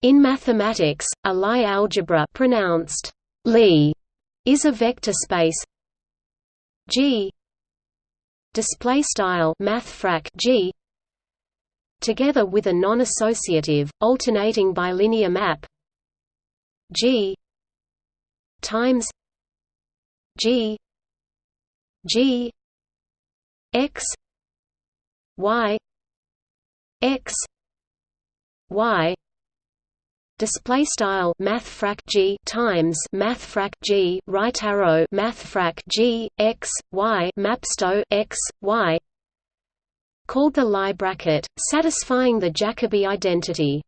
In mathematics, a Lie algebra, pronounced Lie, is a vector space G �displaystyle G together with a non-associative, alternating bilinear map G times G x y x y display style mathfrak G times mathfrak G right arrow mathfrak G x y mapsto x y called the Lie bracket, satisfying the Jacobi identity.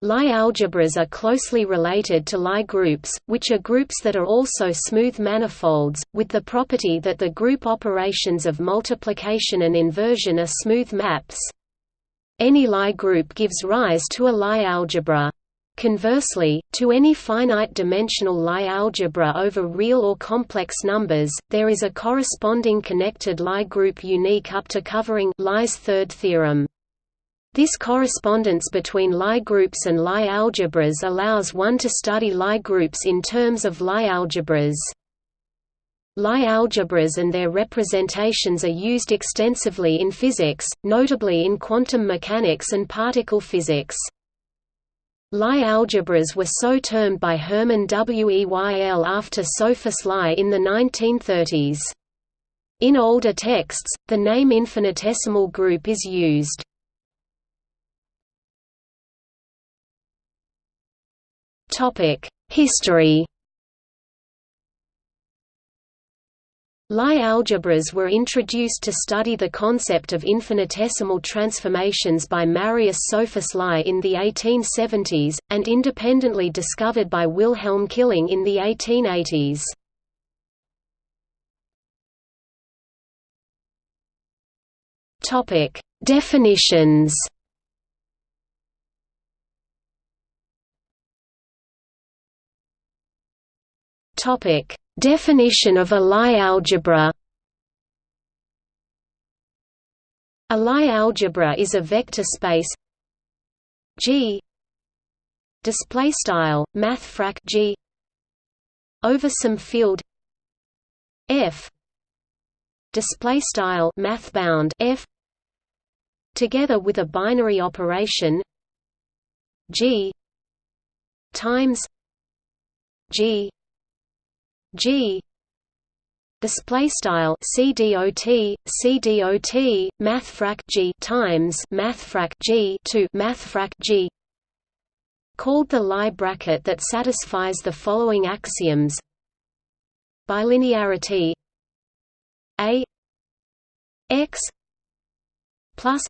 Lie algebras are closely related to Lie groups, which are groups that are also smooth manifolds, with the property that the group operations of multiplication and inversion are smooth maps. Any Lie group gives rise to a Lie algebra. Conversely, to any finite-dimensional Lie algebra over real or complex numbers, there is a corresponding connected Lie group unique up to covering Lie's third theorem. This correspondence between Lie groups and Lie algebras allows one to study Lie groups in terms of Lie algebras. Lie algebras and their representations are used extensively in physics, notably in quantum mechanics and particle physics. Lie algebras were so termed by Hermann Weyl after Sophus Lie in the 1930s. In older texts, the name infinitesimal group is used. History. Lie algebras were introduced to study the concept of infinitesimal transformations by Marius Sophus Lie in the 1870s, and independently discovered by Wilhelm Killing in the 1880s. Definitions. Definition of a Lie algebra. A Lie algebra is a vector space G �displaystyle G over some field F �displaystyle mathbound F together with a binary operation G times G display style CDOT mathfrak G times mathfrak G to mathfrak G called the Lie bracket that satisfies the following axioms: bilinearity A x plus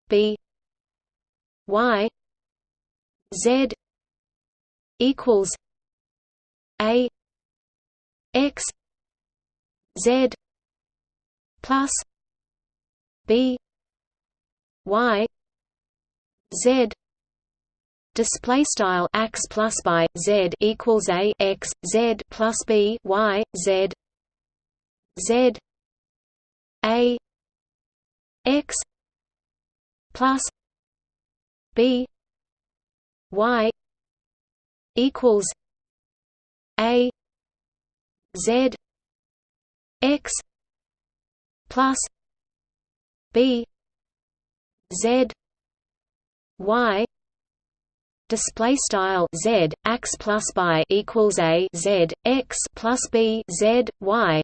b y z equals A x z plus b y z display style x plus by z equals A x z plus b y z z A x plus b y equals A z x plus b z y display style z x plus by equals A z x plus b z y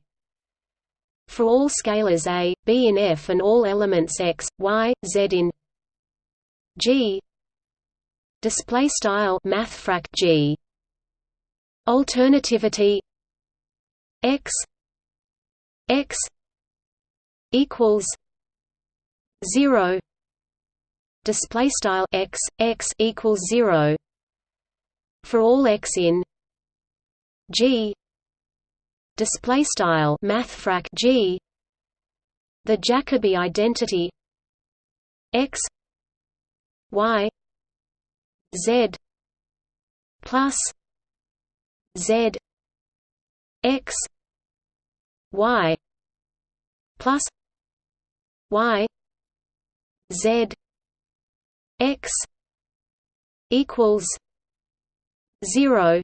for all scalars A, B in F and all elements x, y, z in G display style mathfrak G. Alternativity x equals 0 display style x equals 0 for all x in G display style mathfrak G. The Jacobi identity x y z plus z x y plus y z x equals 0.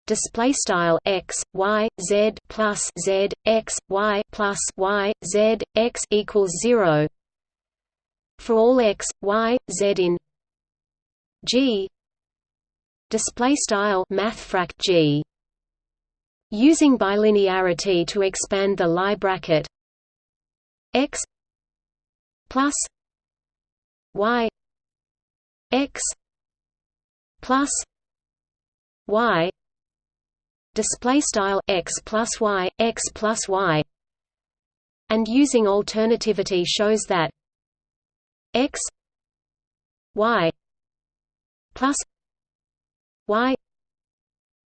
Display style x y z plus z x y plus y z x equals 0 for all x y z in G. Display style mathfrak G. Using bilinearity to expand the Lie bracket x plus y x plus y. Display style x plus y and using alternativity shows that x y plus y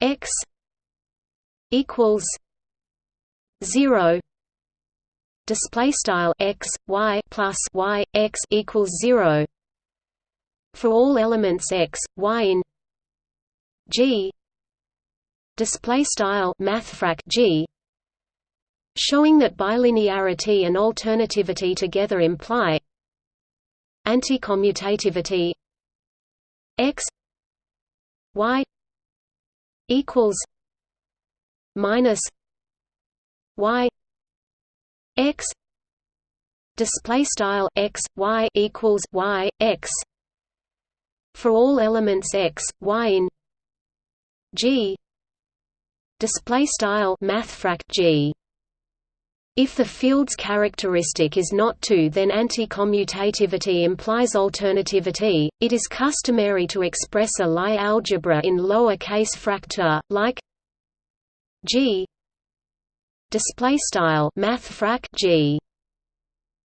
x equals 0. Display style x y plus y x equals 0 for all elements x y in G. Display style mathfrak G, showing that bilinearity and alternativity together imply anticommutativity x y equals minus y x. Display style x y equals y x for all elements x y in G. Display style mathfrak G. If the field's characteristic is not 2, then anticommutativity implies alternativity. It is customary to express a Lie algebra in lower case fracta, like G. Display style mathfrak G.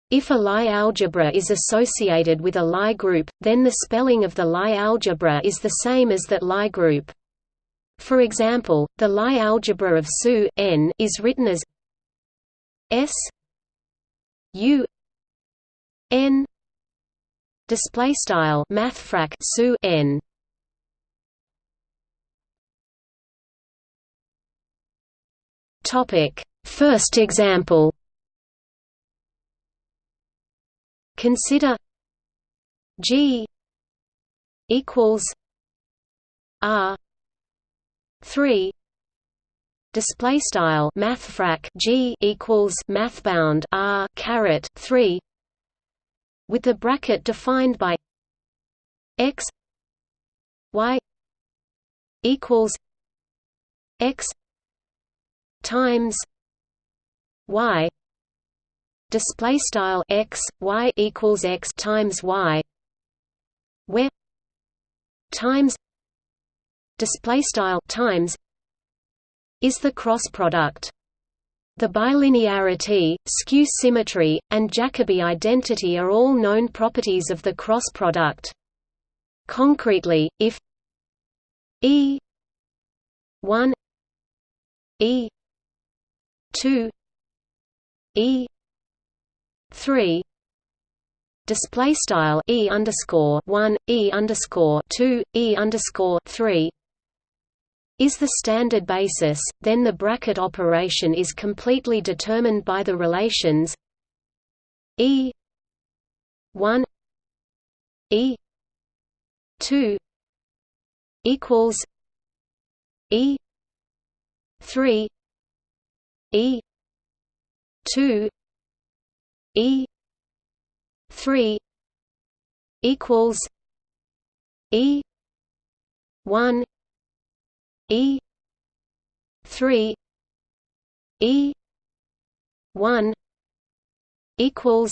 If a Lie algebra is associated with a Lie group, then the spelling of the Lie algebra is the same as that Lie group. For example, the Lie algebra of SU n is written as S U n. Display style mathfrak SU n. Topic: First example. Consider G equals R 3. Display style mathfrak G equals mathbound R caret 3, with the bracket defined by x y equals x times y. Display style x y equals x times y, where times display style times is the cross product. The bilinearity, skew symmetry, and Jacobi identity are all known properties of the cross product. Concretely, if E 1 E 2 E 3 display style E underscore 1 E underscore 2 E underscore 3 is the standard basis, then the bracket operation is completely determined by the relations E 1 E 2 equals E 3 E 2 E 3 equals E 1 E 3 E 1 equals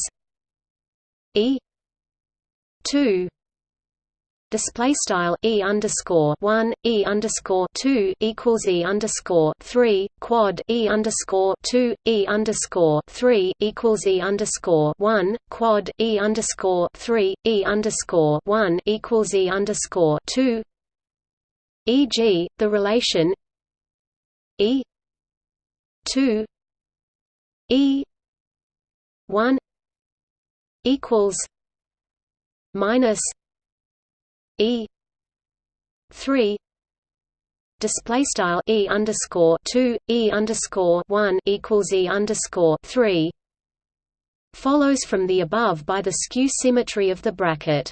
E 2. Display style E underscore 1 E underscore 2 equals E underscore 3 quad E underscore 2 E underscore 3 equals E underscore 1 quad E underscore 3 E underscore 1 equals E underscore 2. E.g., the relation E 2 E 1 equals minus E 3 display style E underscore 2 E underscore 1 equals E underscore 3 follows from the above by the skew symmetry of the bracket.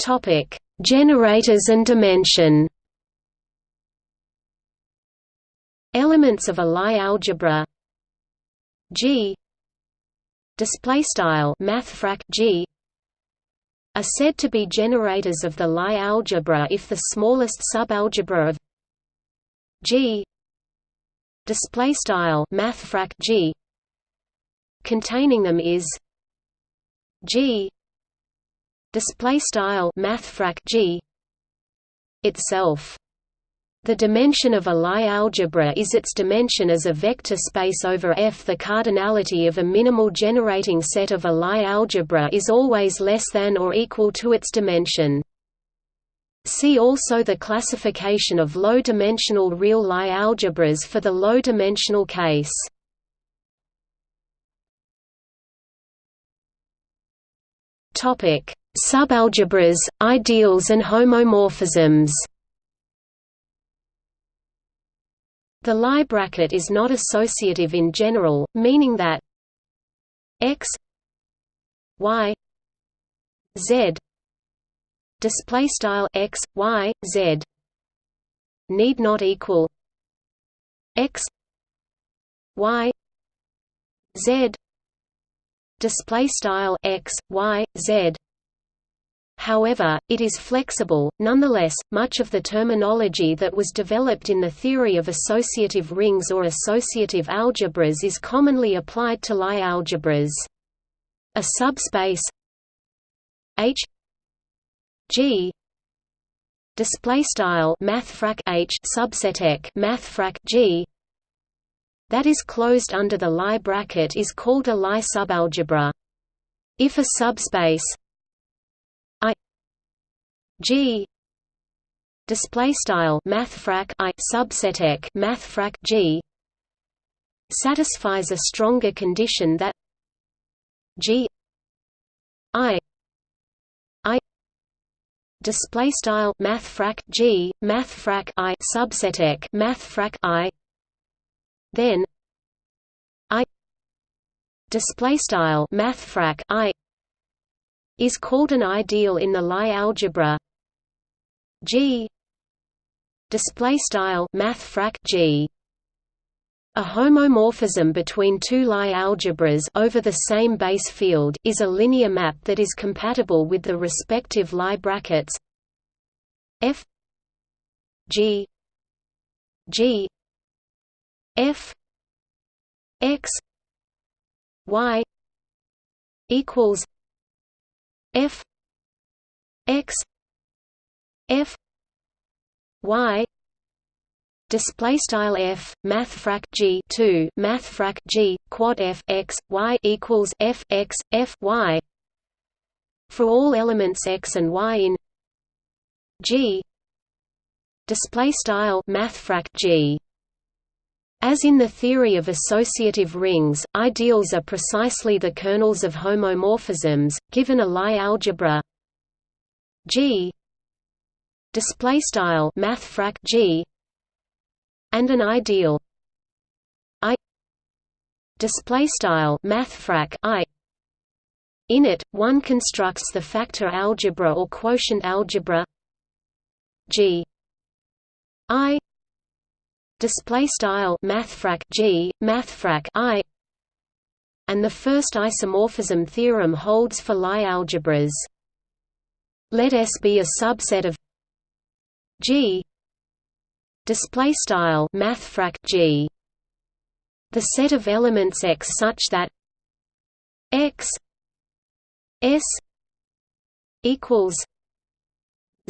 Topic: Generators and dimension. Elements of a Lie algebra G ∑mathfrak G are said to be generators of the Lie algebra if the smallest subalgebra of G ∑mathfrak G containing them is G ∑mathfrak G itself. The dimension of a Lie algebra is its dimension as a vector space over F. The cardinality of a minimal generating set of a Lie algebra is always less than or equal to its dimension. See also the classification of low-dimensional real Lie algebras for the low-dimensional case. Subalgebras, ideals and homomorphisms. The Lie bracket is not associative in general, meaning that x y z x y z need not equal x y z x y z. However, it is flexible. Nonetheless, much of the terminology that was developed in the theory of associative rings or associative algebras is commonly applied to Lie algebras. A subspace H G ∑mathfrak H mathfrak G that is closed under the Lie bracket is called a Lie subalgebra. If a subspace I G ∑mathfrak I mathfrak G satisfies a stronger condition that G I mathfrak G mathfrak I mathfrak I then I mathfrak I is called an ideal in the Lie algebra G mathfrak G. A homomorphism between two Lie algebras over the same base field is a linear map that is compatible with the respective Lie brackets F G G F X Y equals F X F Y display style F mathfrak G 2 mathfrak G quad F X Y equals F X F Y for all elements X and Y in G display style mathfrak G. As in the theory of associative rings, ideals are precisely the kernels of homomorphisms. Given a Lie algebra G ∑mathfrak G and an ideal I ∑mathfrak I, in it, one constructs the factor algebra or quotient algebra G I mathfrak G mathfrak I, and the first isomorphism theorem holds for Lie algebras. Let S be a subset of G mathfrak G. The set of elements X such that X S equals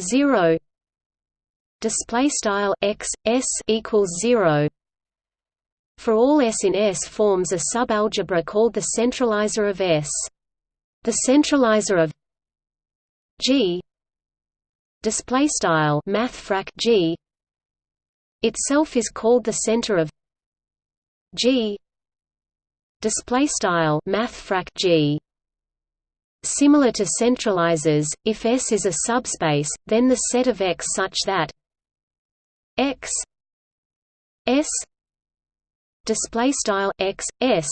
0 X S equals 0 for all S in S forms a subalgebra called the centralizer of S. The centralizer of G mathfrak G itself is called the center of G mathfrak G. Similar to centralizers, if S is a subspace, then the set of X such that X S X S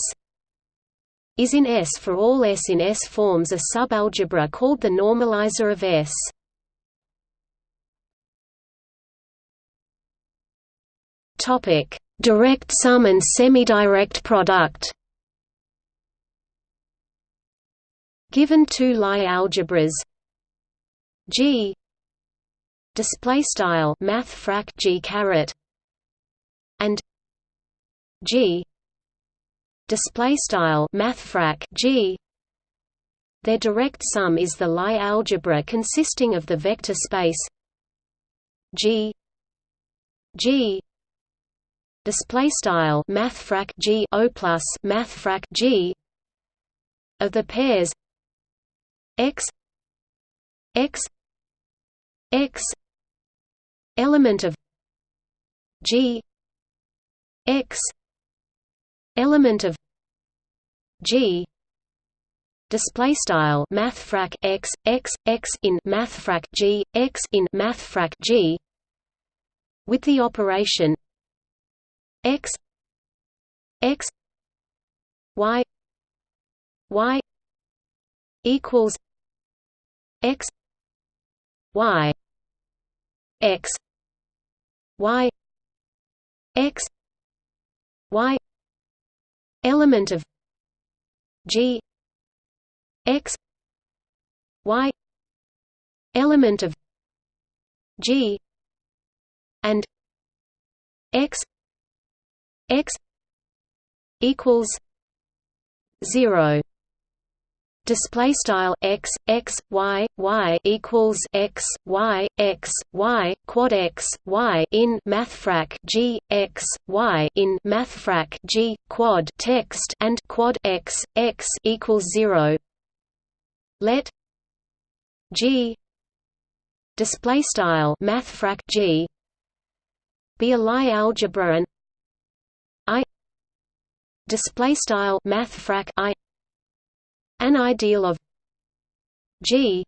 is in S for all S in S forms a subalgebra called the normalizer of S. Topic: Direct sum and semidirect product. Given two Lie algebras G display style math frac G caret and G display style math frac G, their direct sum is the Lie algebra consisting of the vector space G display style math frac G O plus math frac G of the pairs X element of G X element of G display style math frac X in math frac G X in math frac G with the operation X Y equals X Y X Y element of G X Y element of G and X equals 0. Display style X Y equals X Y quad X Y in math frac G X Y in math frac G quad text and quad X equals 0. Let G display style math frac G be a Lie algebra and I display style math frac I an ideal of G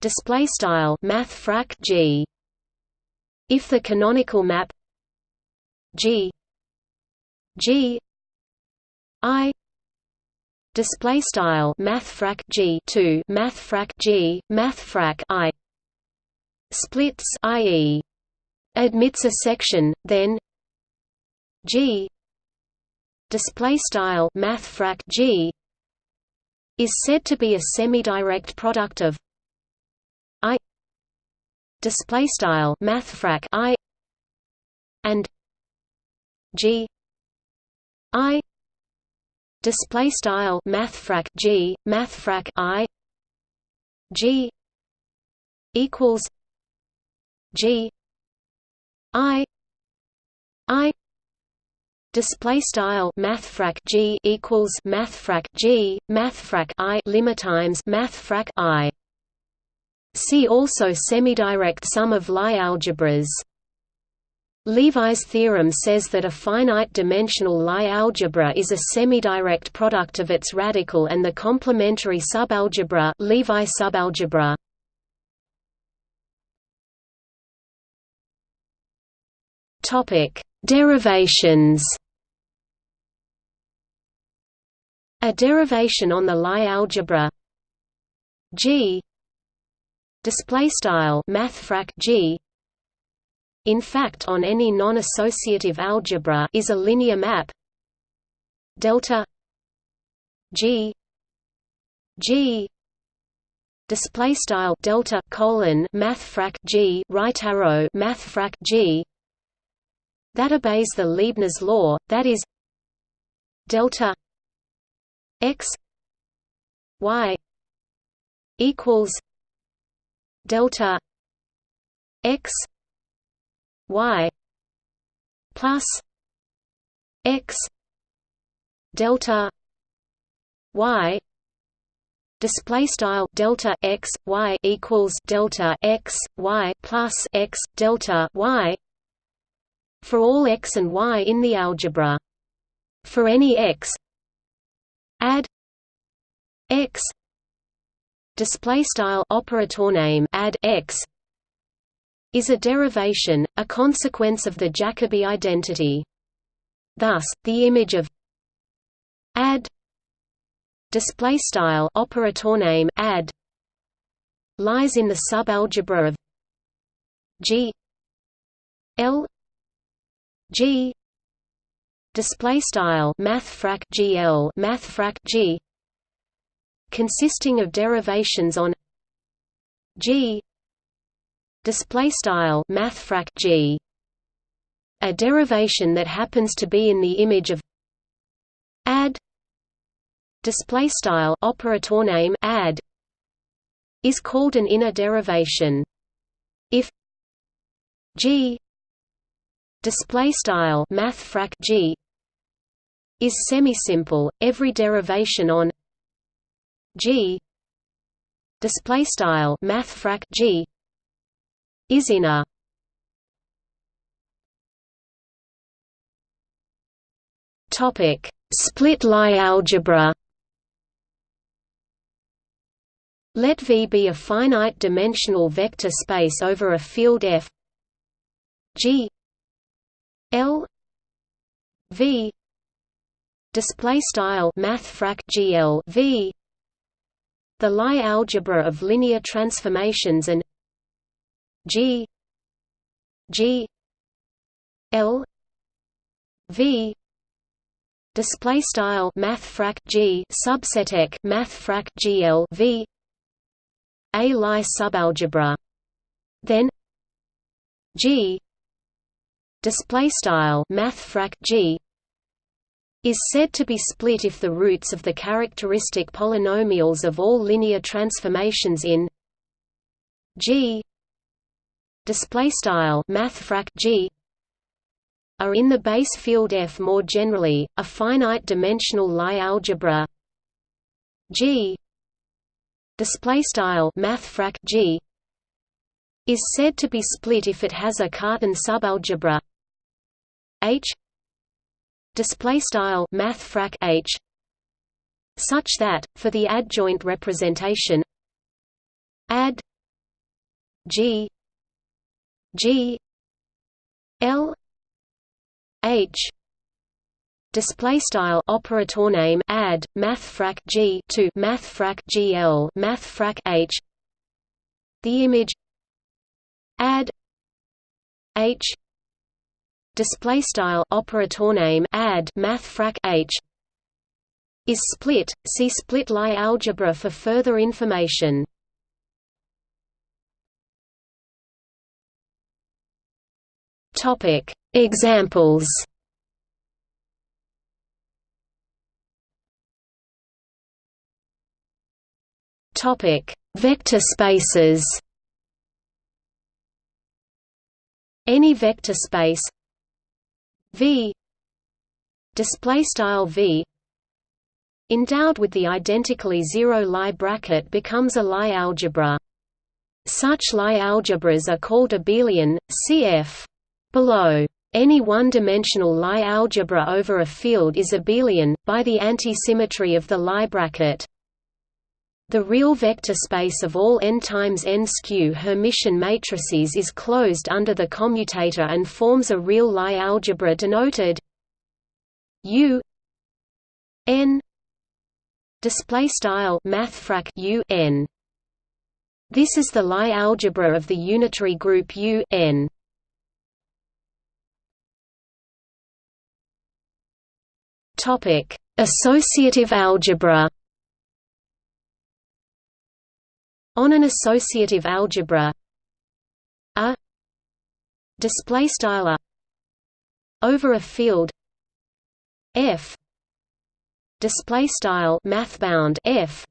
display style math frac G. If the canonical map G I display style math frac G to math frac G math frac I splits, i.e. admits a section, then G display style math frac G is said to be a semidirect product of I display style math frac I and G I display style math frac G math frac I G equals G I display style math frac G equals math frac G math frac I limma times math frac I. See also semidirect sum of Lie algebras. Levi's theorem says that a finite-dimensional Lie algebra is a semidirect product of its radical and the complementary subalgebra Levi subalgebra. Topic: Derivations. A derivation on the Lie algebra G display style math frac G in fact on any non-associative algebra is a linear map delta G display style delta colon math frac G right arrow math frac G that obeys the Leibniz law, that is delta X Y equals delta X Y plus X delta Y display style delta X Y equals delta X Y plus X delta Y for all X and Y in the algebra. For any X add X display style operator name add X is a derivation, a consequence of the Jacobi identity. Thus, the image of add display style operator name add lies in the subalgebra of G L G display style mathfrak GL mathfrak G consisting of derivations on G display style mathfrak G, a derivation that happens to be in the image of add display style operator name add is called an inner derivation. If G display style mathfrak G is semisimple, every derivation on G display style mathfrak G is inner. Topic: Split Lie algebra. Let V be a finite-dimensional vector space over a field F G L V display style mathfrak GL V. The Lie algebra of linear transformations and G L V display style mathfrak G subsetek mathfrak GL V a Lie subalgebra. Then G display style mathfrak G is said to be split if the roots of the characteristic polynomials of all linear transformations in G display style mathfrak G are in the base field F. More generally, a finite-dimensional Lie algebra G display style mathfrak G is said to be split if it has a Cartan subalgebra H display style mathfrak H, such that for the adjoint representation add G L H display style operator name add mathfrak G to mathfrak GL mathfrak H, the image add H display style operator name add mathfrak H is split. See split Lie algebra for further information. Topic: Examples. Topic: Vector spaces. Any vector space V display style V endowed with the identically zero Lie bracket becomes a Lie algebra. Such Lie algebras are called Abelian, cf. below. Any one-dimensional Lie algebra over a field is Abelian, by the anti-symmetry of the Lie bracket. The real vector space of all n times n skew Hermitian matrices is closed under the commutator and forms a real Lie algebra denoted U n display style mathfrak U n. This is the Lie algebra of the unitary group U n. Topic: Associative algebra. On an associative algebra, a display style a over a field F display style mathbound F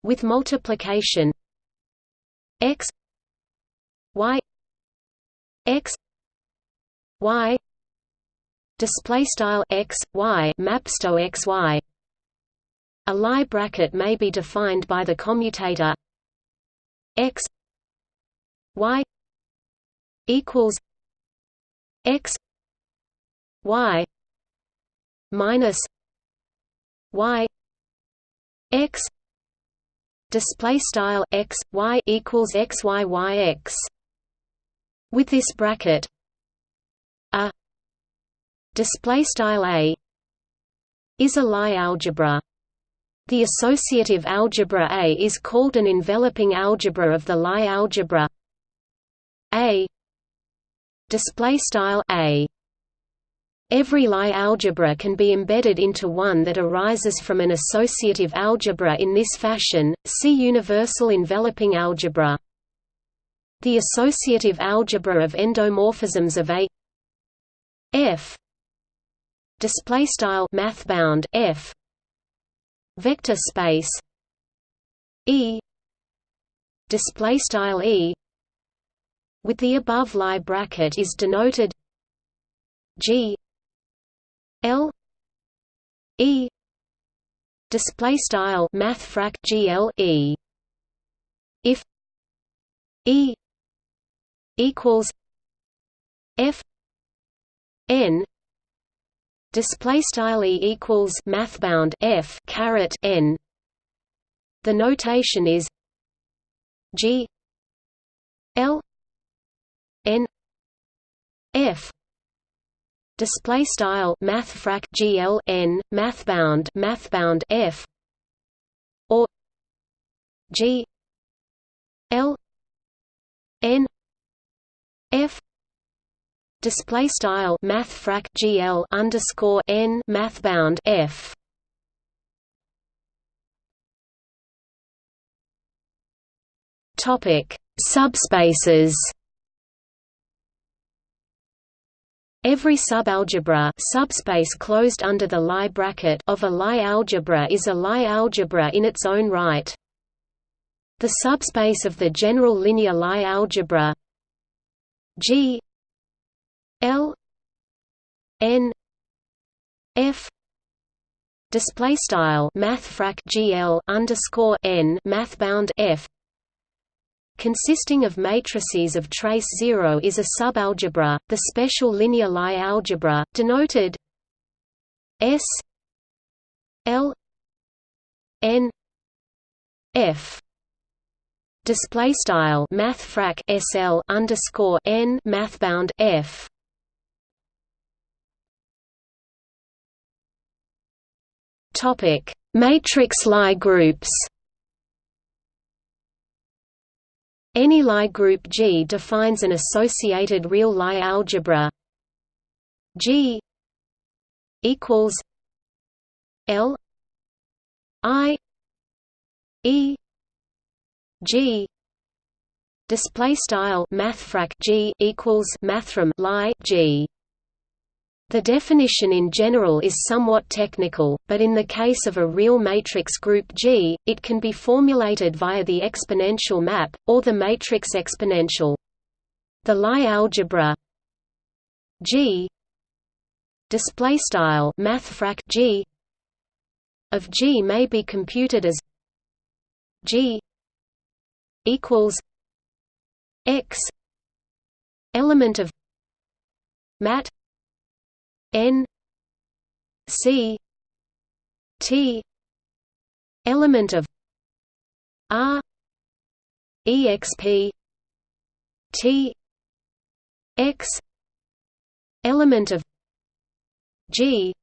with multiplication x y display style x y mapsto x y. A Lie bracket may be defined by the commutator x y equals x y minus y x display style x y equals x y y x. With this bracket, a display style a is a Lie algebra. The associative algebra A is called an enveloping algebra of the Lie algebra A display style A. Every Lie algebra can be embedded into one that arises from an associative algebra in this fashion. See universal enveloping algebra. The associative algebra of endomorphisms of a F _mathbound F vector space E E with the above Lie bracket is denoted G L E _mathfrak GL E. If E equals F N E equals mathbound F caret N, the notation is G L N F mathfrak GL N mathbound F or G L N F mathfrak GL _N mathbound F. Topic: Subspaces. Every subalgebra subspace closed under the Lie bracket of a Lie algebra is a Lie algebra in its own right. The subspace of the general linear Lie algebra G L N F mathfrak GL _N mathbound F consisting of matrices of trace 0 is a subalgebra. The special linear Lie algebra, denoted S L N F mathfrak SL _N mathbound F. Topic: Matrix Lie groups. Any Lie group G defines an associated real Lie algebra G equals L I E G mathfrak G equals mathrm Lie G. The definition in general is somewhat technical, but in the case of a real matrix group G, it can be formulated via the exponential map, or the matrix exponential. The Lie algebra G mathfrak G of G may be computed as G equals X element of mat N C T element of R exp T X element of G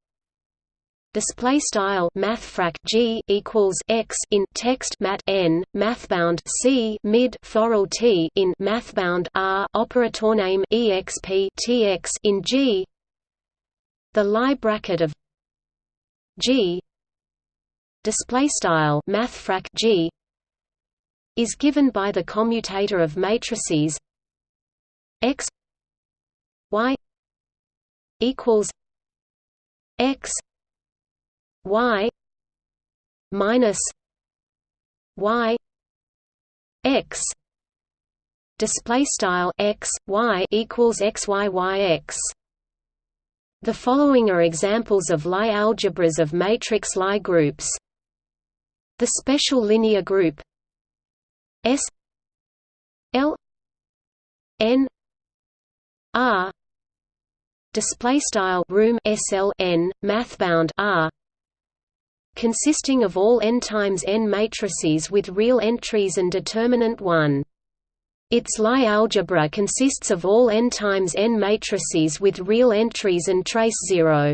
mathfrak G equals X in text mat N mathbound C mid floral T in mathbound R operator name exp Tx in G. The Lie bracket of G mathfrak G is given by the commutator of matrices X Y equals X Y minus Y X X Y equals XYYX. The following are examples of Lie algebras of matrix Lie groups. The special linear group S L N R room SLN mathbound R consisting of all n times n matrices with real entries and determinant 1. Its Lie algebra consists of all n times n matrices with real entries and trace 0.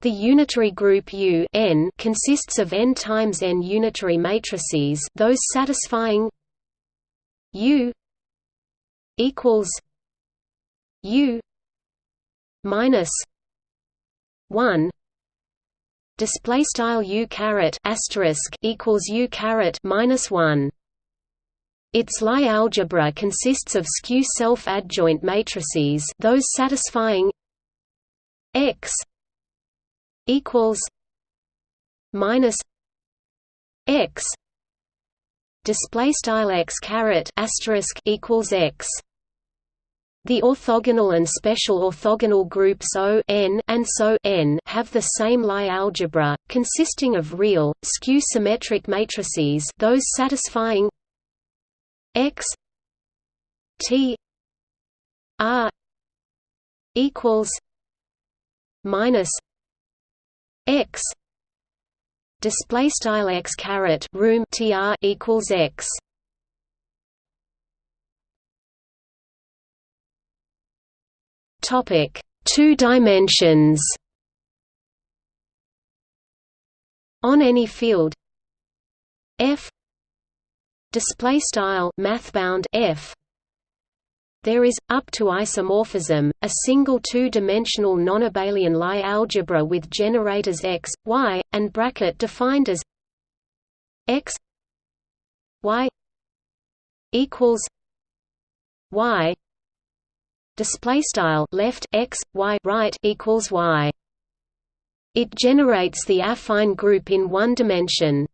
The unitary group U n consists of n times n unitary matrices, those satisfying U equals U minus 1 display style u caret asterisk equals u caret minus 1. Its Lie algebra consists of skew self-adjoint matrices, those satisfying x equals minus x display style x caret asterisk equals x. The orthogonal and special orthogonal groups O n and so n have the same Lie algebra, consisting of real, skew-symmetric matrices, those satisfying x t r equals minus x display style x caret room tr equals x. Topic: 2 dimensions. On any field F display style mathbound F, there is, up to isomorphism, a single two-dimensional non-Abelian Lie algebra with generators x, y, and bracket defined as x y equals y display style left x y right equals y. It generates the affine group in one dimension.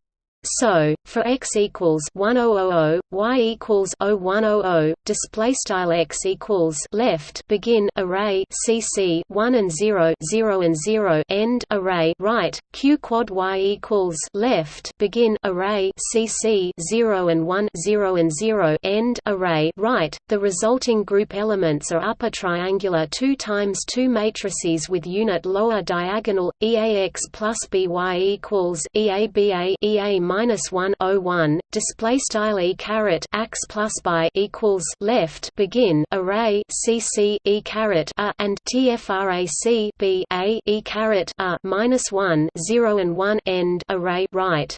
So, for x equals 1000, y equals 0100, display style x equals left begin array cc 1 and 0 0 and 0 end array right q quad y equals left begin array cc 0 and 1 0 and 0 end array right. The resulting group elements are upper triangular 2 times 2 matrices with unit lower diagonal eax plus by equals eaba ea minus 1 01 display style e caret ax plus by equals left begin array cc e caret a and tfrac b a e caret a minus 1 0 and 1 end array right.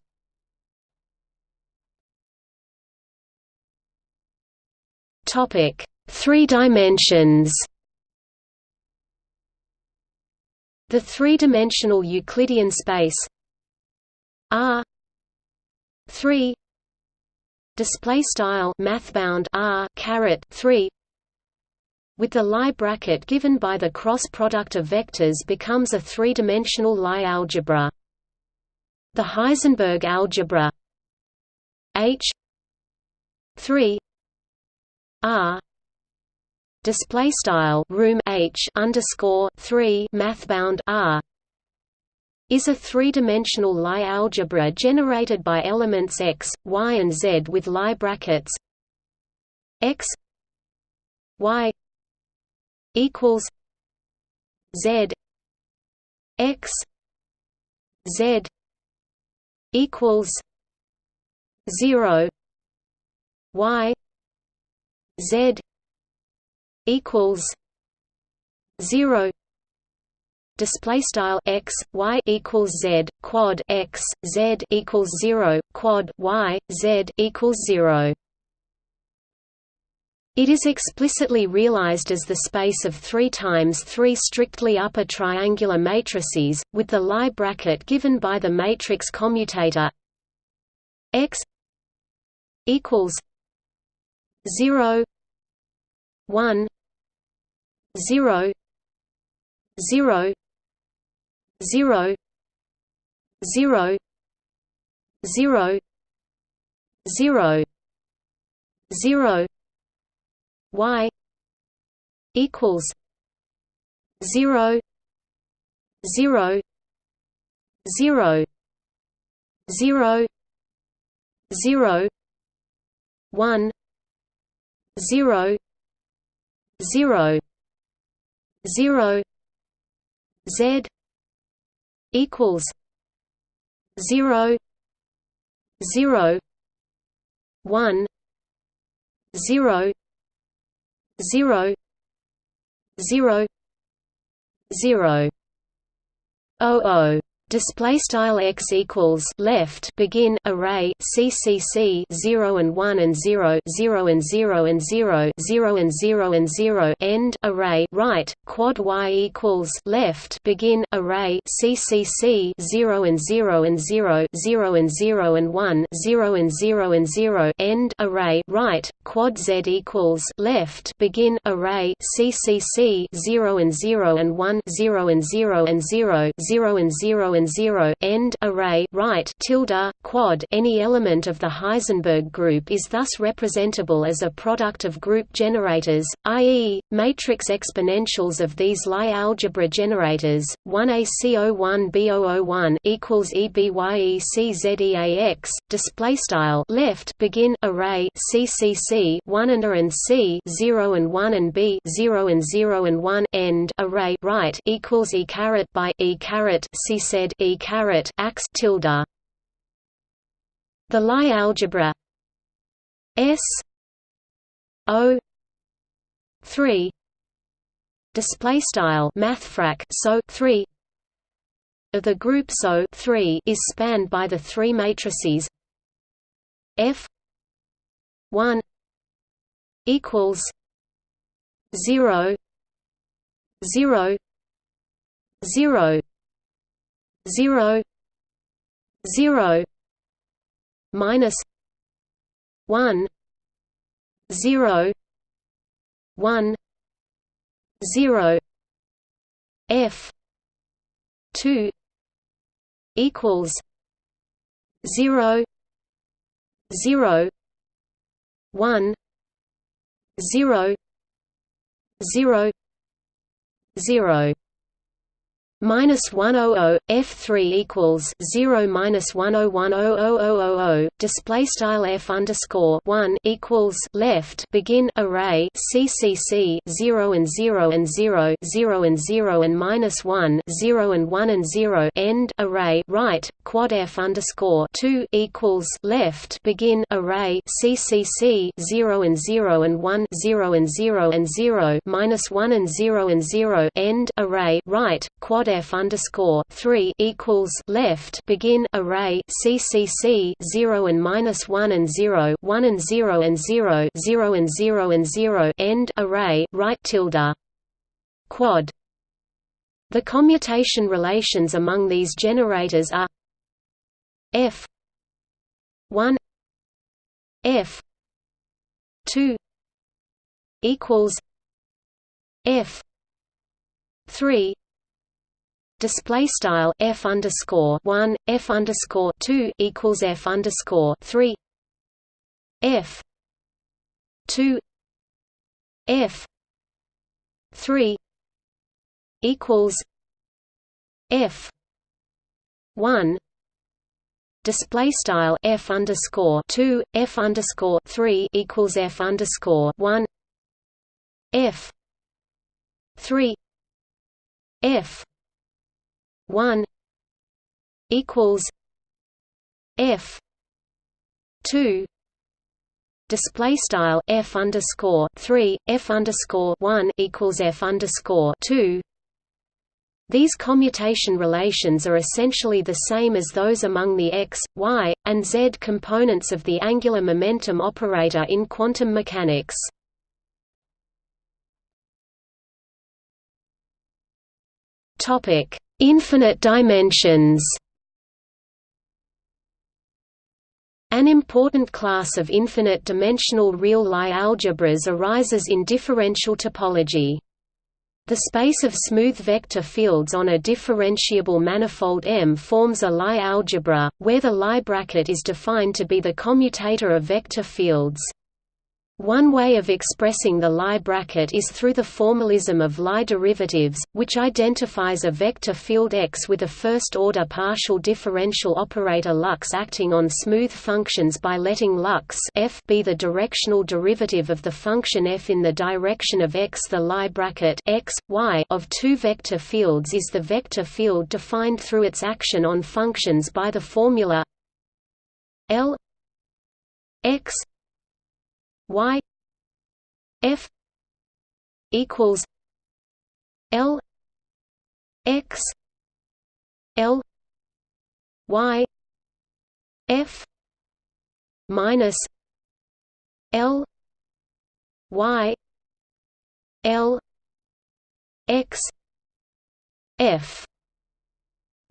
Topic: 3 dimensions. The three-dimensional Euclidean space R 3 display style mathbound R caret 3 with the Lie bracket given by the cross product of vectors becomes a three-dimensional Lie algebra. The Heisenberg algebra H 3 R display style room H underscore 3 mathbound R is a three-dimensional Lie algebra generated by elements x, y and z with Lie brackets x y equals z x z equals 0 y z equals 0 display style x y equals z quad x z equals 0 quad y z equals 0. It is explicitly realized as the space of 3 times 3 strictly upper triangular matrices with the Lie bracket given by the matrix commutator x equals 0 1 0 0 0 0 0 0 0 y equals 0 0 0 0 0 1 0 0 0 z equals 0 0 1 0 0 0 0 00 Display style x equals left begin array CCC 0 and 1 and 0 0 and 0 and 0 0 and 0 and 0 end array right quad y equals left begin array CCC 0 and 0 and 0 0 and 0 and 1 0 and 0 and 0 end array right quad z equals left begin array CCC 0 and 0 and 1 0 and 0 and 0 0 and 0 and 0 end array right tilde quad. Any element of the Heisenberg group is thus representable as a product of group generators, i.e., matrix exponentials of these Lie algebra generators. 1AC01B001 equals EBYECZEAX. Display style left begin array CCC 1 and A and C 0 and 1 and B 0 and 0 and 1 end array right equals E caret by E caret C said E caret ax tilde. The Lie algebra S O 3 display style mathfrak so 3 of the group SO 3 is spanned by the three matrices F 1 equals 0 0 0 0 0 minus 1 0 1 0 F 2 equals 0 0 1 0 0 0 minus 100 F3 equals 0 minus 1010000. Display style F underscore 1 equals left begin array CCC 0 and 0 and 0 0 and 0 and minus 1 0 and 1 and 0 end array right quad F underscore 2 equals left begin array CCC 0 and 0 and 1 0 and 0 and 0 minus 1 and 0 and 0 end array right quad F underscore 3 equals left begin array CCC 0 and minus 1 and 0 1 and 0 and 0 0 and 0 and 0 end array right tilde quad. The commutation relations among these generators are F 1 F 2 equals F 3 display style F underscore 1 F underscore 2 equals F underscore 3 F 2 F 3 equals F 1 display style F underscore 2 F underscore 3 equals F underscore 1 F 3 F 1 equals F 2 display style F underscore 3 F underscore 1 equals F underscore 2. These commutation relations are essentially the same as those among the x, y, and z components of the angular momentum operator in quantum mechanics. Topic: Infinite dimensions. An important class of infinite-dimensional real Lie algebras arises in differential topology. The space of smooth vector fields on a differentiable manifold M forms a Lie algebra, where the Lie bracket is defined to be the commutator of vector fields. One way of expressing the Lie bracket is through the formalism of Lie derivatives, which identifies a vector field X with a first-order partial differential operator Lux acting on smooth functions by letting Lux f be the directional derivative of the function f in the direction of X. The Lie bracket X, y of two vector fields is the vector field defined through its action on functions by the formula L X y f equals L X L y f minus l y l x f.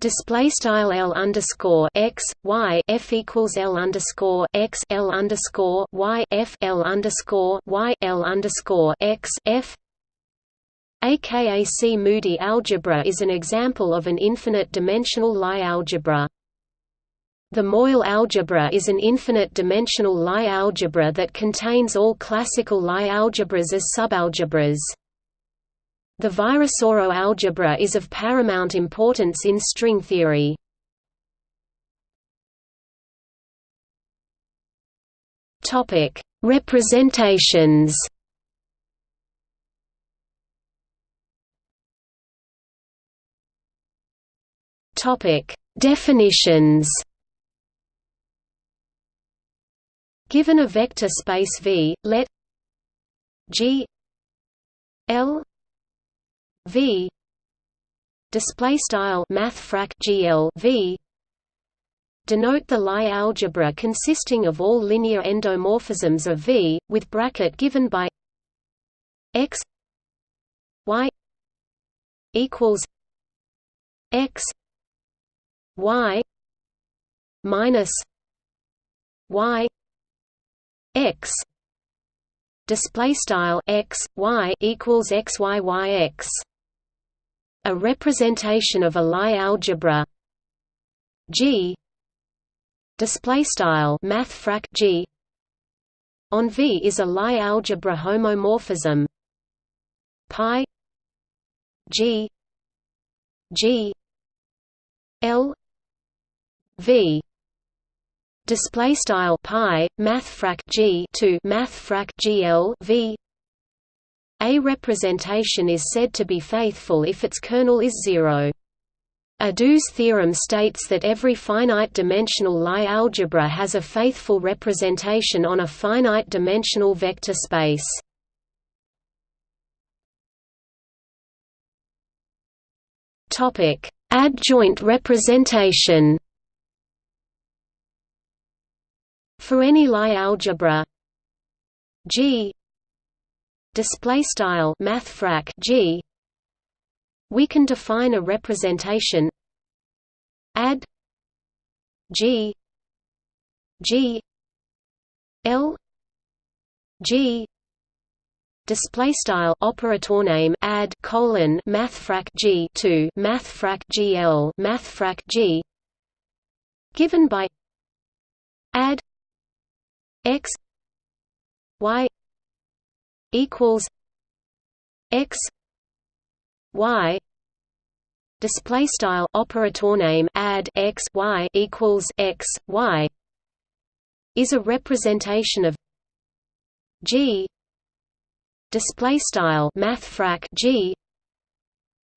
Display style L underscore x y f equals L underscore x L underscore y f L underscore y L underscore x f. AKA Moody algebra is an example of an infinite-dimensional Lie algebra. The Moyle algebra is an infinite-dimensional Lie algebra that contains all classical Lie algebras as subalgebras. The Virasoro algebra is of paramount importance in string theory. Topic: Representations. Topic: Definitions. Given a vector space V, let G L V display style mathfrak GL V denote the Lie algebra consisting of all linear endomorphisms of V, with bracket given by x y equals x y minus y x display style x y equals x y y x. A representation of a Lie algebra G display style mathfrak G on V is a Lie algebra homomorphism pi G G L V display style pi mathfrak G to mathfrak GL V. A representation is said to be faithful if its kernel is zero. Adjoint's theorem states that every finite-dimensional Lie algebra has a faithful representation on a finite-dimensional vector space. Topic: Adjoint representation. For any Lie algebra G display style mathfrak G, we can define a representation add G G L G display style operator name add colon mathfrak G to mathfrak GL mathfrak G given by add x y equals x y display style operator name add x y equals x y is a representation of G display style mathfrak G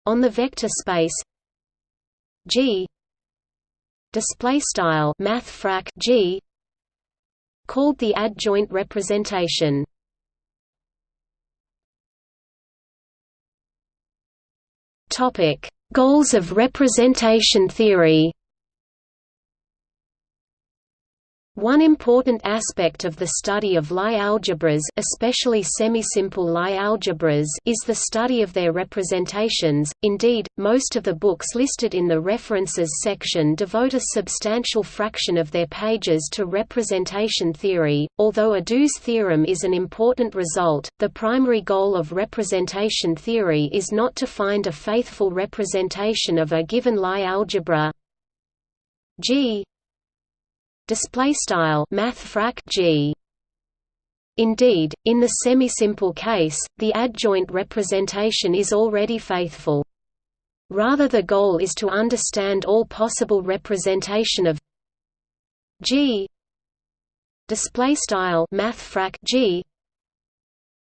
on the vector space G display style mathfrak G called the adjoint representation. Topic: Goals of representation theory. One important aspect of the study of Lie algebras, especially semisimple Lie algebras, is the study of their representations. Indeed, most of the books listed in the references section devote a substantial fraction of their pages to representation theory. Although Adjoint's theorem is an important result, the primary goal of representation theory is not to find a faithful representation of a given Lie algebra G display style mathfrak G. Indeed, in the semisimple case, the adjoint representation is already faithful. Rather, the goal is to understand all possible representation of G display style mathfrak G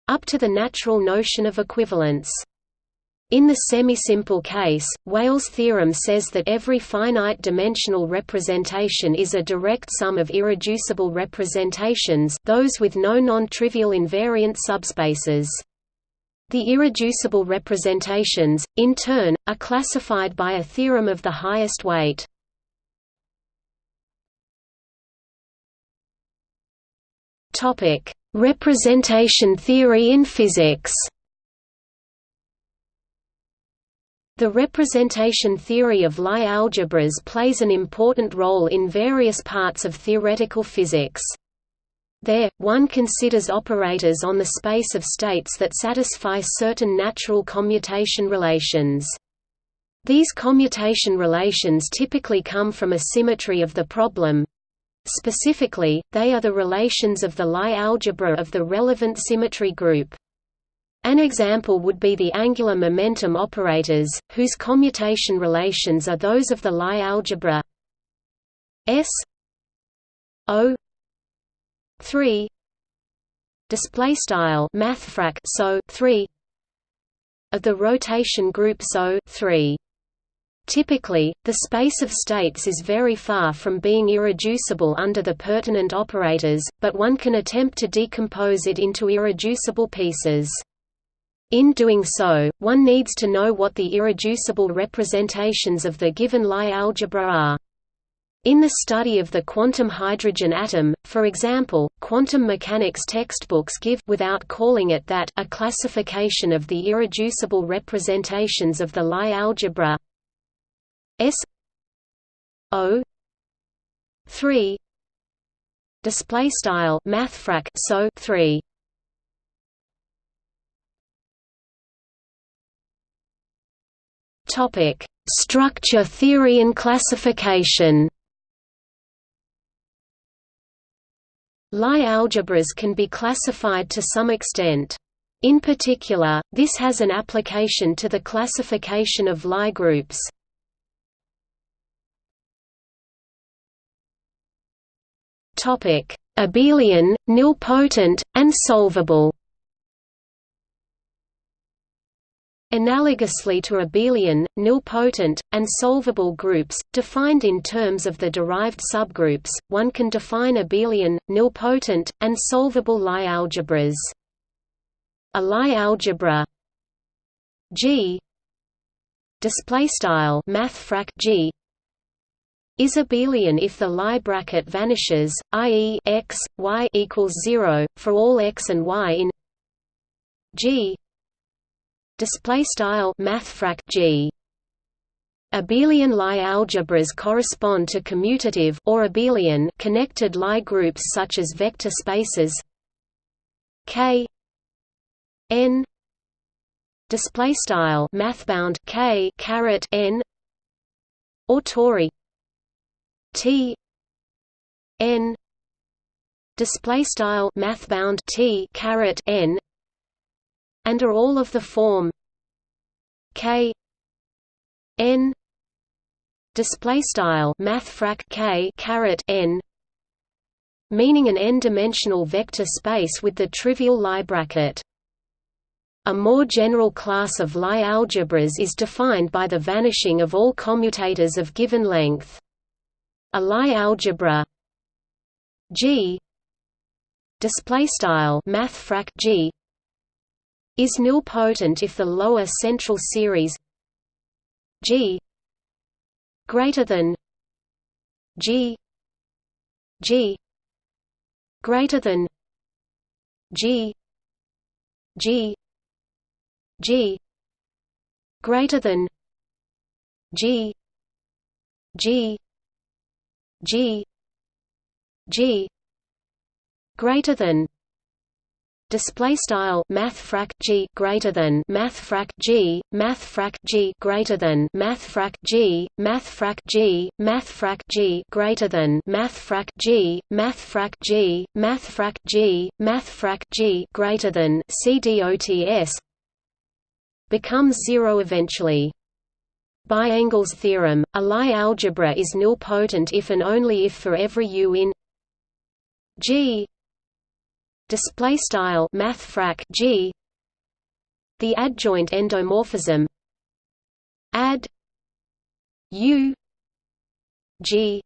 up to the natural notion of equivalence. In the semisimple case, Weyle's theorem says that every finite-dimensional representation is a direct sum of irreducible representations, those with no non-trivial invariant subspaces. The irreducible representations, in turn, are classified by a theorem of the highest weight. Topic: Representation theory in physics. The representation theory of Lie algebras plays an important role in various parts of theoretical physics. There, one considers operators on the space of states that satisfy certain natural commutation relations. These commutation relations typically come from a symmetry of the problem. Specifically, they are the relations of the Lie algebra of the relevant symmetry group. An example would be the angular momentum operators, whose commutation relations are those of the Lie algebra S O 3 ∫mathfrak SO 3 of the rotation group SO 3. Typically, the space of states is very far from being irreducible under the pertinent operators, but one can attempt to decompose it into irreducible pieces. In doing so, one needs to know what the irreducible representations of the given Lie algebra are. In the study of the quantum hydrogen atom, for example, quantum mechanics textbooks give, without calling it that, a classification of the irreducible representations of the Lie algebra S O 3 ∫mathfrak SO 3. Topic: Structure theory and classification. Lie algebras can be classified to some extent. In particular, this has an application to the classification of Lie groups. Topic: Abelian, nilpotent, and solvable. Analogously to abelian, nilpotent, and solvable groups, defined in terms of the derived subgroups, one can define abelian, nilpotent, and solvable Lie algebras. A Lie algebra G ∫mathfrak G is abelian if the Lie bracket vanishes, i.e., x, y equals 0 for all x and y in G ∫mathfrak G. Abelian Lie algebras correspond to commutative or abelian connected Lie groups such as vector spaces K n ∫mathbound K n or tori T n ∫mathbound T n and are all of the form K n ∫mathfrak K n, meaning an n-dimensional vector space with the trivial Lie bracket. A more general class of Lie algebras is defined by the vanishing of all commutators of given length. A Lie algebra G ∫mathfrak G is nilpotent if the lower central series G greater than G G greater than G G G greater than G G G G greater than ∫mathfrak G greater than mathfrak G greater than mathfrak G greater than mathfrak G greater than CDOTS becomes zero eventually. By Engel's theorem, a Lie algebra is nilpotent if and only if for every U in G ∫mathfrak G the adjoint endomorphism add U G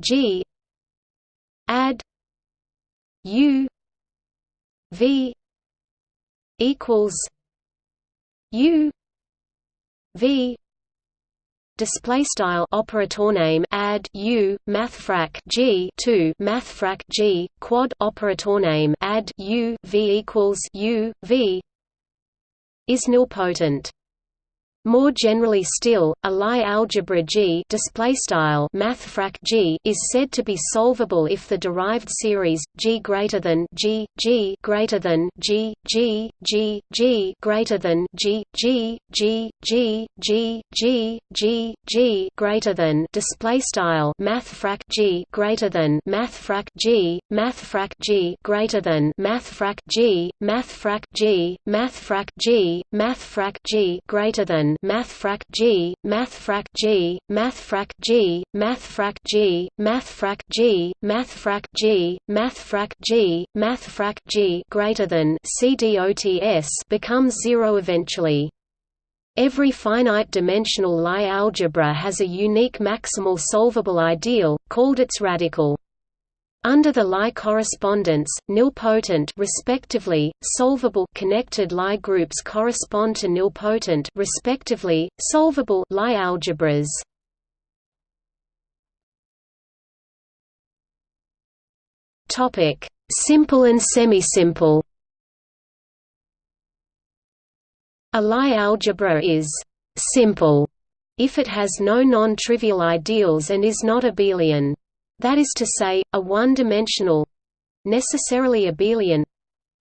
G add U V equals U V display style operator name add u mathfrak g 2 mathfrak g quad operator name add u v equals u v is nilpotent. More generally still, a Lie algebra G mathfrak G is said to be solvable if the derived series G greater than G G greater than G G G G greater than G G G G G G G G greater than mathfrak G greater than mathfrak G greater than mathfrak G mathfrak G mathfrak G mathfrak G greater than mathfrak G mathfrak G mathfrak G mathfrak G mathfrak G mathfrak G mathfrak G mathfrak G greater than CDOTS becomes zero eventually. Every finite-dimensional Lie algebra has a unique maximal solvable ideal, called its radical. Under the Lie correspondence, nilpotent respectively, solvable connected Lie groups correspond to nilpotent respectively, solvable Lie algebras. Topic: Simple and semisimple. A Lie algebra is simple if it has no non-trivial ideals and is not abelian. That is to say, a one-dimensional—necessarily abelian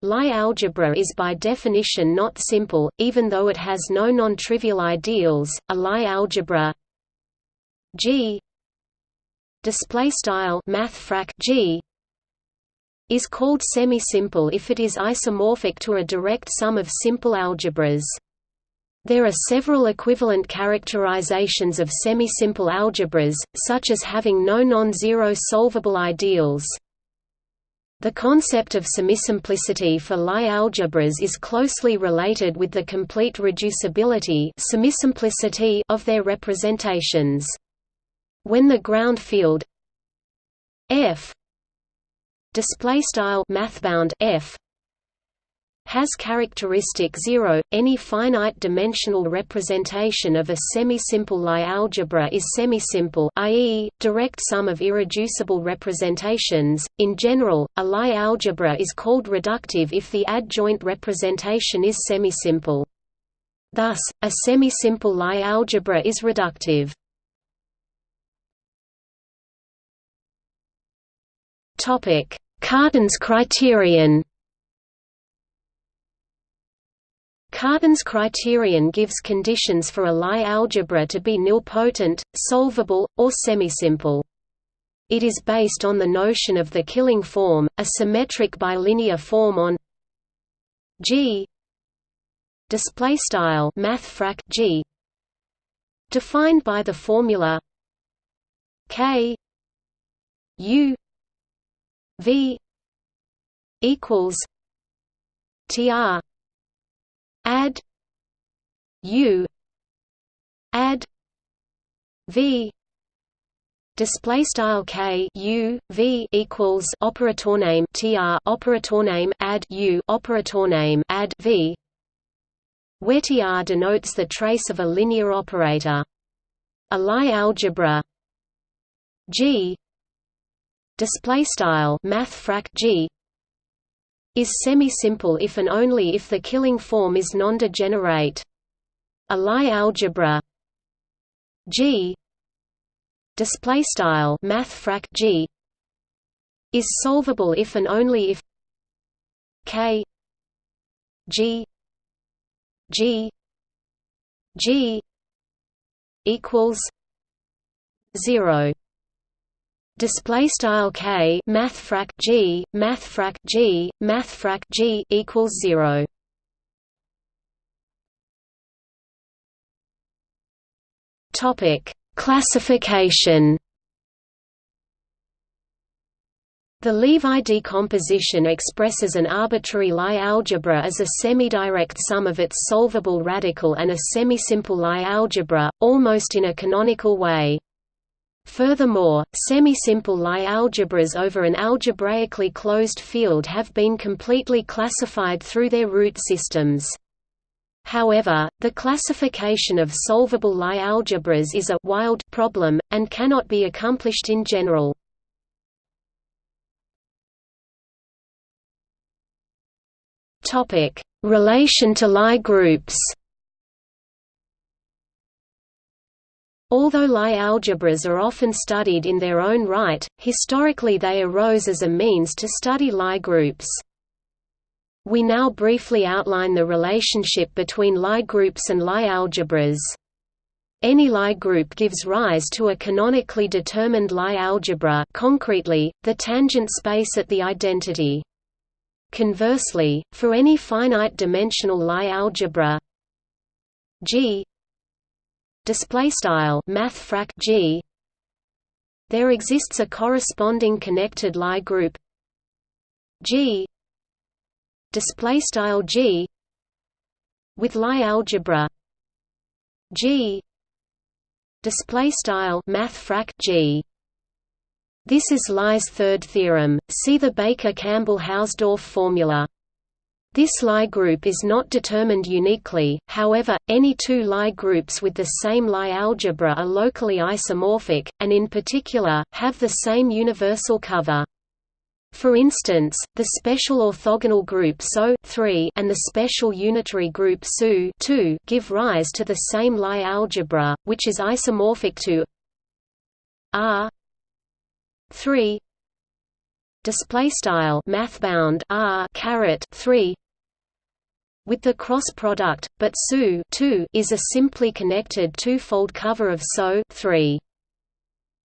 Lie algebra is by definition not simple, even though it has no non-trivial ideals. A Lie algebra G mathfrak G is called semisimple if it is isomorphic to a direct sum of simple algebras. There are several equivalent characterizations of semisimple algebras, such as having no non-zero solvable ideals. The concept of semisimplicity for Lie algebras is closely related with the complete reducibility semisimplicity of their representations. When the ground field F mathbound F has characteristic 0, any finite-dimensional representation of a semisimple Lie algebra is semisimple, i.e., direct sum of irreducible representations. In general, a Lie algebra is called reductive if the adjoint representation is semisimple. Thus, a semisimple Lie algebra is reductive. Topic: Cartan's criterion. Cartan's criterion gives conditions for a Lie algebra to be nilpotent, solvable, or semisimple. It is based on the notion of the killing form, a symmetric bilinear form on G mathfrak G defined by the formula K U V equals TR add U add V display style K U V equals operator name TR operator name add U operator name add V, where TR denotes the trace of a linear operator. A Lie algebra G display style mathfrak G is semisimple if and only if the killing form is non-degenerate. A Lie algebra G mathfrak G is solvable if and only if K G G G equals 0. Display style K mathfrak G equals 0. Topic: Classification. The Levi decomposition expresses an arbitrary Lie algebra as a semidirect sum of its solvable radical and a semisimple Lie algebra, almost in a canonical way. Furthermore, semisimple Lie algebras over an algebraically closed field have been completely classified through their root systems. However, the classification of solvable Lie algebras is a «wild» problem, and cannot be accomplished in general. Relation to Lie groups. Although Lie algebras are often studied in their own right, historically they arose as a means to study Lie groups. We now briefly outline the relationship between Lie groups and Lie algebras. Any Lie group gives rise to a canonically determined Lie algebra, concretely, the tangent space at the identity. Conversely, for any finite-dimensional Lie algebra G ∑mathfrak_G, there exists a corresponding connected Lie group G ∑G with Lie algebra G ∑mathfrak_G. This is Lie's third theorem. See the Baker-Campbell-Hausdorff formula. This Lie group is not determined uniquely, however, any two Lie groups with the same Lie algebra are locally isomorphic, and in particular, have the same universal cover. For instance, the special orthogonal group SO and the special unitary group SU give rise to the same Lie algebra, which is isomorphic to R 3 ∑mathbound_R∪3 with the cross product, but SU is a simply connected two-fold cover of SO 3.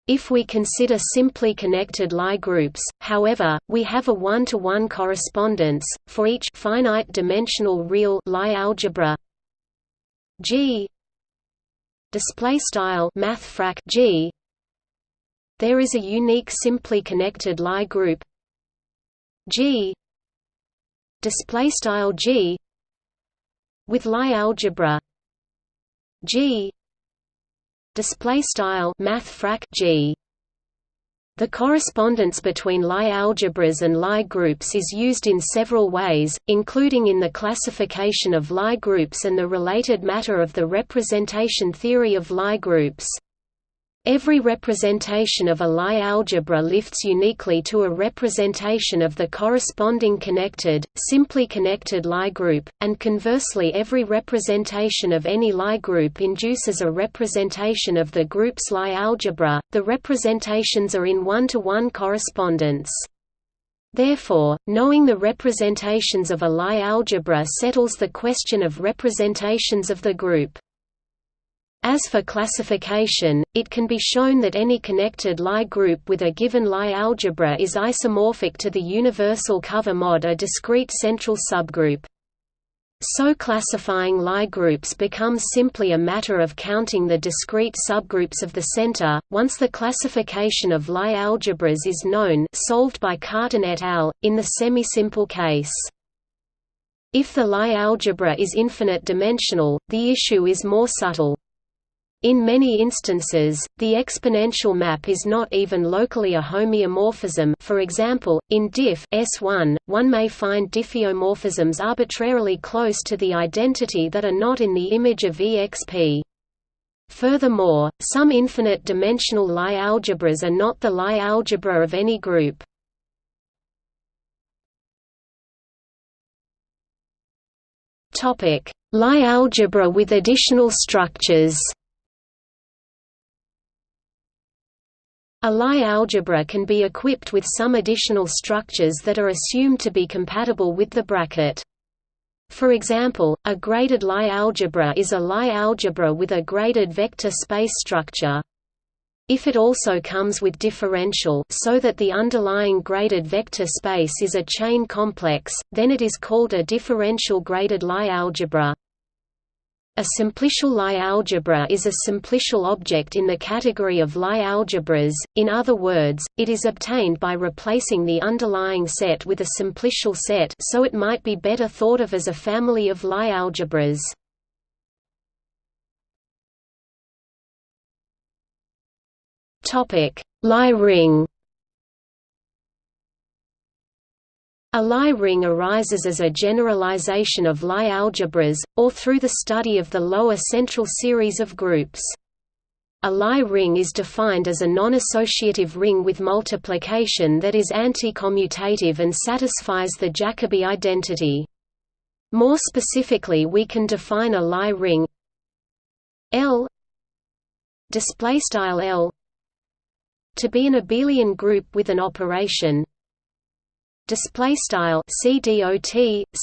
If we consider simply connected Lie groups, however, we have a one-to-one correspondence for each finite-dimensional real Lie algebra G ∑mathfrak_G. There is a unique simply connected Lie group G ∑G with Lie algebra G ∑mathfrak_G. The correspondence between Lie algebras and Lie groups is used in several ways, including in the classification of Lie groups and the related matter of the representation theory of Lie groups. Every representation of a Lie algebra lifts uniquely to a representation of the corresponding connected, simply connected Lie group, and conversely every representation of any Lie group induces a representation of the group's Lie algebra. The representations are in one-to-one correspondence. Therefore, knowing the representations of a Lie algebra settles the question of representations of the group. As for classification, it can be shown that any connected Lie group with a given Lie algebra is isomorphic to the universal cover mod a discrete central subgroup. So classifying Lie groups becomes simply a matter of counting the discrete subgroups of the center. Once the classification of Lie algebras is known, solved by Cartan et al. In the semisimple case. If the Lie algebra is infinite dimensional, the issue is more subtle. In many instances, the exponential map is not even locally a homeomorphism. For example, in diff S1, one may find diffeomorphisms arbitrarily close to the identity that are not in the image of exp. Furthermore, some infinite-dimensional Lie algebras are not the Lie algebra of any group. Lie algebra with additional structures. A Lie algebra can be equipped with some additional structures that are assumed to be compatible with the bracket. For example, a graded Lie algebra is a Lie algebra with a graded vector space structure. If it also comes with differential so that the underlying graded vector space is a chain complex, then it is called a differential graded Lie algebra. A simplicial Lie algebra is a simplicial object in the category of Lie algebras, in other words, it is obtained by replacing the underlying set with a simplicial set, so it might be better thought of as a family of Lie algebras. Lie ring. A Lie ring arises as a generalization of Lie algebras, or through the study of the lower central series of groups. A Lie ring is defined as a non-associative ring with multiplication that is anti-commutative and satisfies the Jacobi identity. More specifically, we can define a Lie ring L L to be an abelian group with an operation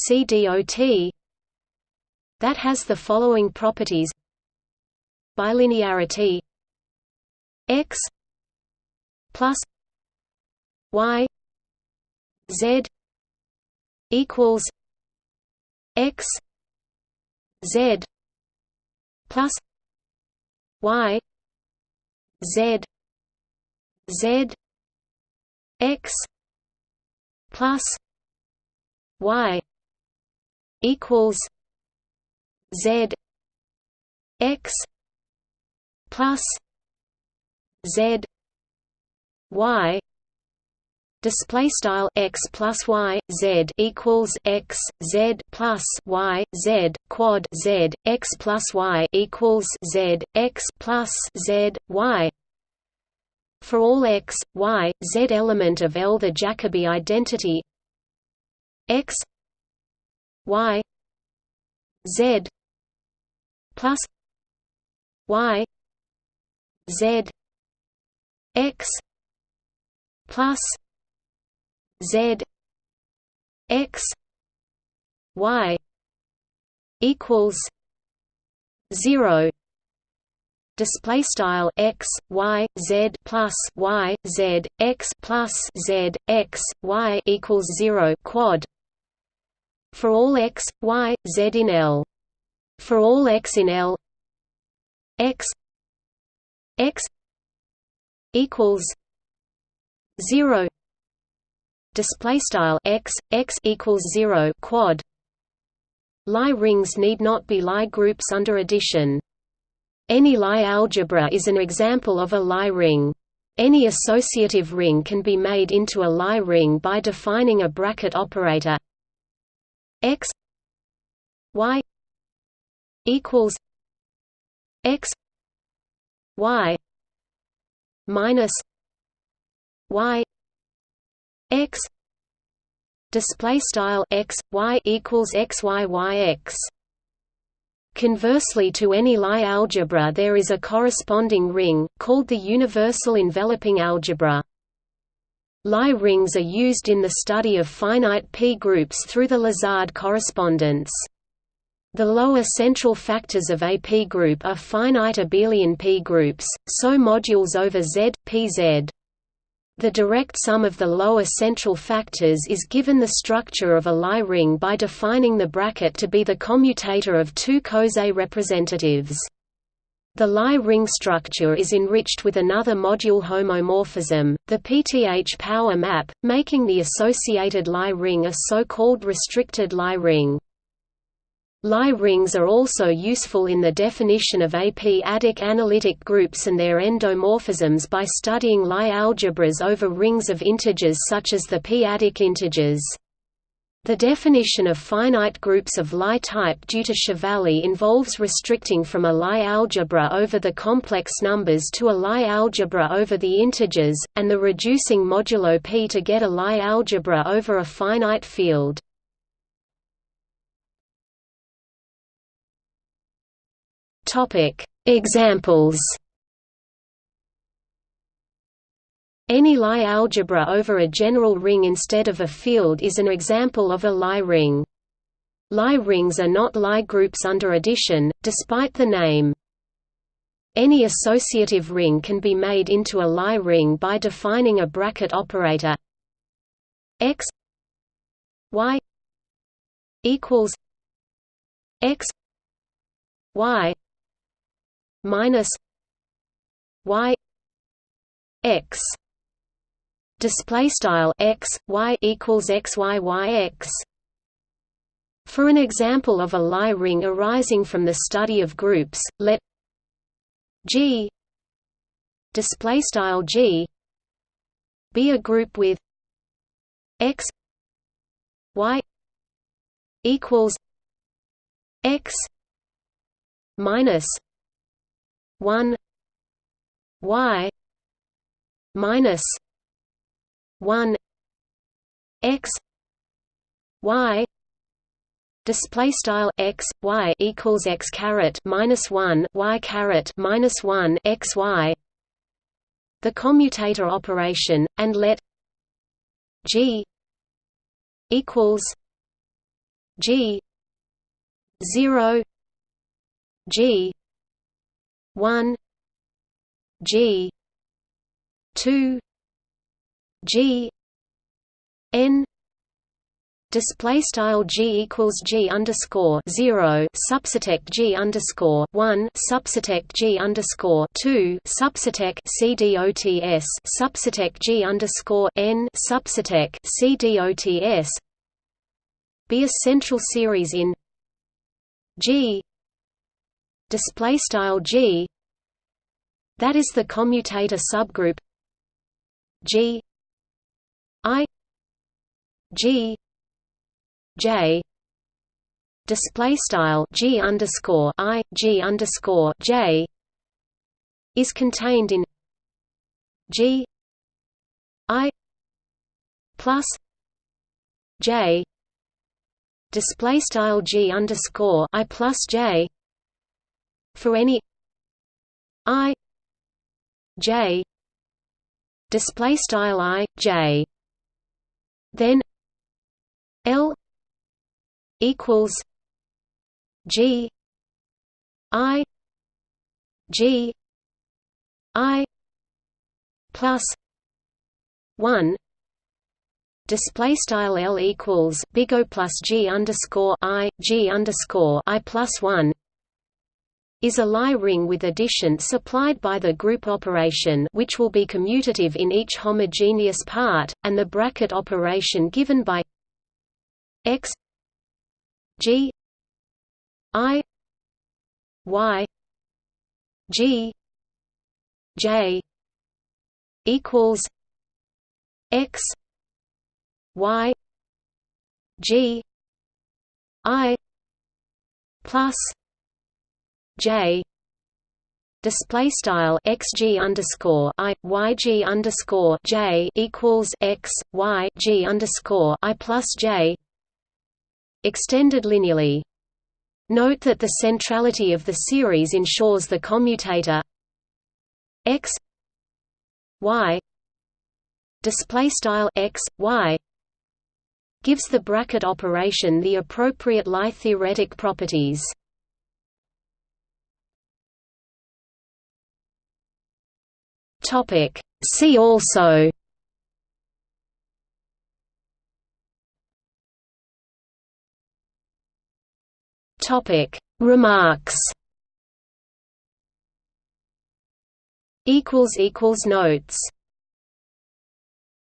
CDOT that has the following properties: bilinearity, x plus y z equals x z plus y z z x plus y equals z x plus z y. Display style x plus y z equals x z plus y z quad z x plus y equals z x plus z y. For all x, y, z element of L, the Jacobi identity x y z plus y z x plus z x y equals 0. Display style x y z plus y z x plus z x y equals 0 quad. For all x, y, z in L. For all x in L, x equals 0. Display style x equals 0 quad. Lie rings need not be Lie groups under addition. Any Lie algebra is an example of a Lie ring. Any associative ring can be made into a Lie ring by defining a bracket operator x y equals x y minus y x. Display style x y equals x y y x. Conversely, to any Lie algebra there is a corresponding ring, called the universal enveloping algebra. Lie rings are used in the study of finite p-groups through the Lazard correspondence. The lower central factors of a p-group are finite abelian p-groups, so modules over Z, pz. The direct sum of the lower central factors is given the structure of a Lie ring by defining the bracket to be the commutator of two Coset representatives. The Lie ring structure is enriched with another module homomorphism, the PTH power map, making the associated Lie ring a so-called restricted Lie ring. Lie rings are also useful in the definition of AP-adic analytic groups and their endomorphisms by studying Lie algebras over rings of integers such as the p-adic integers. The definition of finite groups of Lie type due to Chevalley involves restricting from a Lie algebra over the complex numbers to a Lie algebra over the integers, and the reducing modulo p to get a Lie algebra over a finite field. Examples. Any Lie algebra over a general ring instead of a field is an example of a Lie ring. Lie rings are not Lie groups under addition, despite the name. Any associative ring can be made into a Lie ring by defining a bracket operator x y equals x y minus y x. Display style x y equals x y y x. For an example of a Lie ring arising from the study of groups, let G display style G be a group with x y equals x minus 1 y minus 1 x y. Display style x y equals x caret minus 1 y caret minus 1 x y. The commutator operation, and let g equals g 0 g 1 g 2 g n. Display style g equals g underscore 0 subsatec g underscore 1 subsatec g underscore 2 subsatec c dots subsatec g underscore n subsatec c dots be a central series in G. Display style G. That is the commutator subgroup G I G J. Display style G underscore I G underscore J is contained in G I plus J. Display style G underscore I plus J for any I J. Display style I J. Then L equals G I G I plus 1. Display style L equals big O plus G underscore I G underscore I plus 1 is a Lie ring with addition supplied by the group operation, which will be commutative in each homogeneous part, and the bracket operation given by x G I Y G J equals x Y G I plus J. Display style xg underscore I yg underscore J equals x y g underscore I plus J. Extended linearly. Note that the centrality of the series ensures the commutator x y display style x y gives the bracket operation the appropriate Lie theoretic properties. Topic See also Topic Remarks Notes